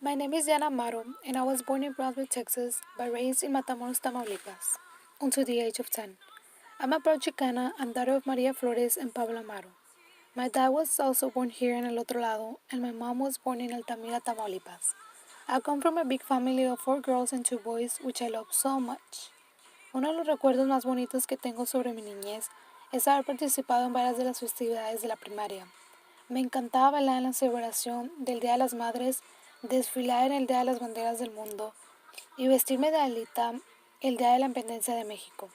My name is Diana Amaro, and I was born in Brownsville, Texas, but raised in Matamoros, Tamaulipas, until the age of 10. I'm a proud Chicana and daughter of Maria Flores and Pablo Amaro. My dad was also born here in El Otro Lado, and my mom was born in Altamira, Tamaulipas. I come from a big family of 4 girls and 2 boys, which I love so much. Uno de los recuerdos más bonitos que tengo sobre mi niñez es haber participado en varias de las festividades de la primaria. Me encantaba bailar en la celebración del Día de las Madres, desfilar en el Día de las Banderas del Mundo y vestirme de alita el Día de la Independencia de México.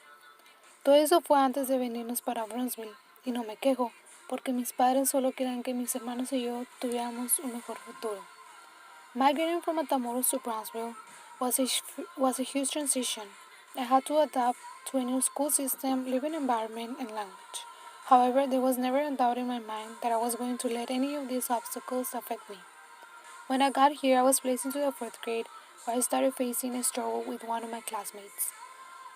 Todo eso fue antes de venirnos para Brownsville y no me quejo porque mis padres solo querían que mis hermanos y yo tuviéramos un mejor futuro. Migrating from Matamoros to Brownsville was a huge transition. I had to adapt to a new school system, living environment, and language. However, there was never a doubt in my mind that I was going to let any of these obstacles affect me. When I got here, I was placed into the fourth grade, where I started facing a struggle with one of my classmates.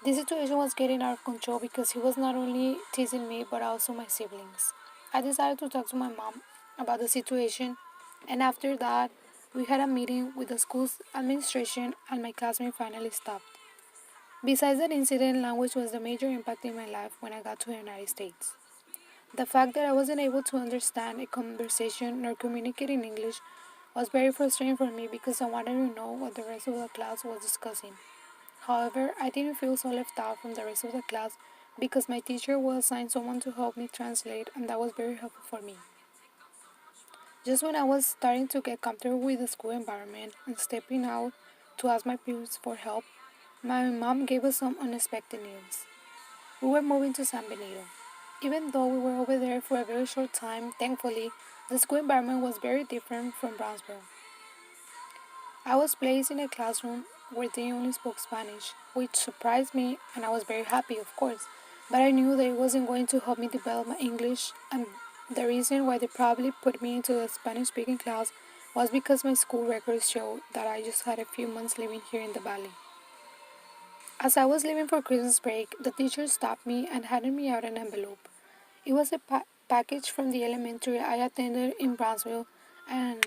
This situation was getting out of control because he was not only teasing me but also my siblings. I decided to talk to my mom about the situation, and after that, we had a meeting with the school's administration, and my classmate finally stopped. Besides that incident, language was the major impact in my life when I got to the United States. The fact that I wasn't able to understand a conversation nor communicate in English was very frustrating for me because I wanted to know what the rest of the class was discussing. However, I didn't feel so left out from the rest of the class because my teacher will assign someone to help me translate, and that was very helpful for me. Just when I was starting to get comfortable with the school environment and stepping out to ask my peers for help, my mom gave us some unexpected news. We were moving to San Benito. Even though we were over there for a very short time, thankfully, the school environment was very different from Brownsville. I was placed in a classroom where they only spoke Spanish, which surprised me, and I was very happy, of course. But I knew that it wasn't going to help me develop my English, and the reason why they probably put me into a Spanish speaking class was because my school records showed that I just had a few months living here in the valley. As I was leaving for Christmas break, the teacher stopped me and handed me out an envelope. It was a package from the elementary I attended in Brownsville, and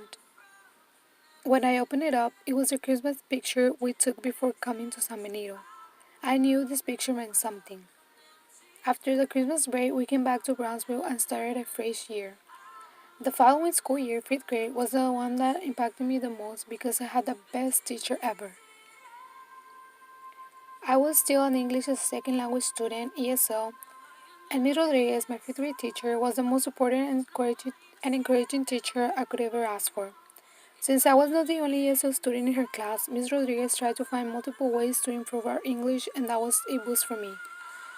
when I opened it up, it was a Christmas picture we took before coming to San Benito. I knew this picture meant something. After the Christmas break, we came back to Brownsville and started a fresh year. The following school year, 5th grade, was the one that impacted me the most because I had the best teacher ever. I was still an English as a second language student, ESL, and Ms. Rodriguez, my 5th grade teacher, was the most supportive and encouraging teacher I could ever ask for. Since I was not the only ESL student in her class, Ms. Rodriguez tried to find multiple ways to improve our English, and that was a boost for me.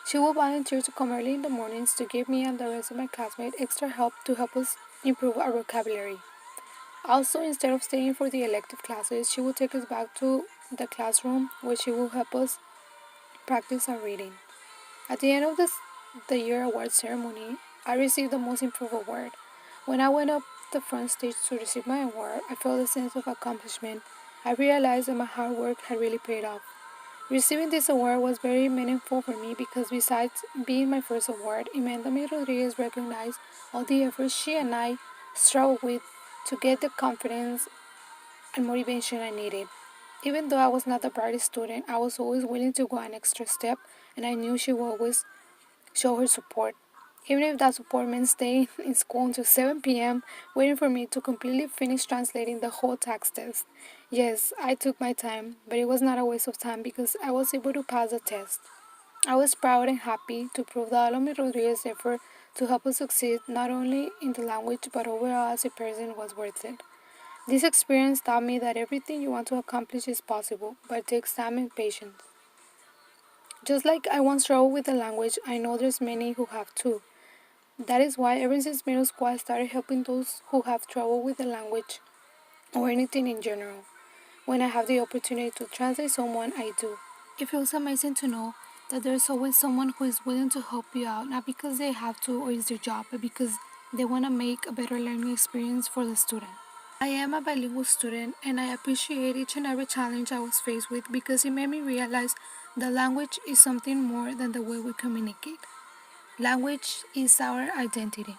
She would volunteer to come early in the mornings to give me and the rest of my classmates extra help to help us improve our vocabulary. Also, instead of staying for the elective classes, she would take us back to the classroom where she would help us practice our reading. At the end of the year award ceremony, I received the Most Improved Award. When I went up the front stage to receive my award, I felt a sense of accomplishment. I realized that my hard work had really paid off. Receiving this award was very meaningful for me because besides being my first award, it meant that Ms. Rodriguez recognized all the efforts she and I struggled with to get the confidence and motivation I needed. Even though I was not the brightest student, I was always willing to go an extra step, and I knew she would always show her support. Even if that support meant staying in school until 7 p.m., waiting for me to completely finish translating the whole tax test. Yes, I took my time, but it was not a waste of time because I was able to pass the test. I was proud and happy to prove that Alomir Rodriguez's effort to help us succeed not only in the language but overall as a person was worth it. This experience taught me that everything you want to accomplish is possible, but it takes time and patience. Just like I once struggled with the language, I know there's many who have too. That is why ever since middle school I started helping those who have trouble with the language or anything in general. When I have the opportunity to translate someone, I do. It feels amazing to know that there's always someone who is willing to help you out, not because they have to or it's their job, but because they want to make a better learning experience for the student. I am a bilingual student and I appreciate each and every challenge I was faced with because it made me realize that language is something more than the way we communicate. Language is our identity.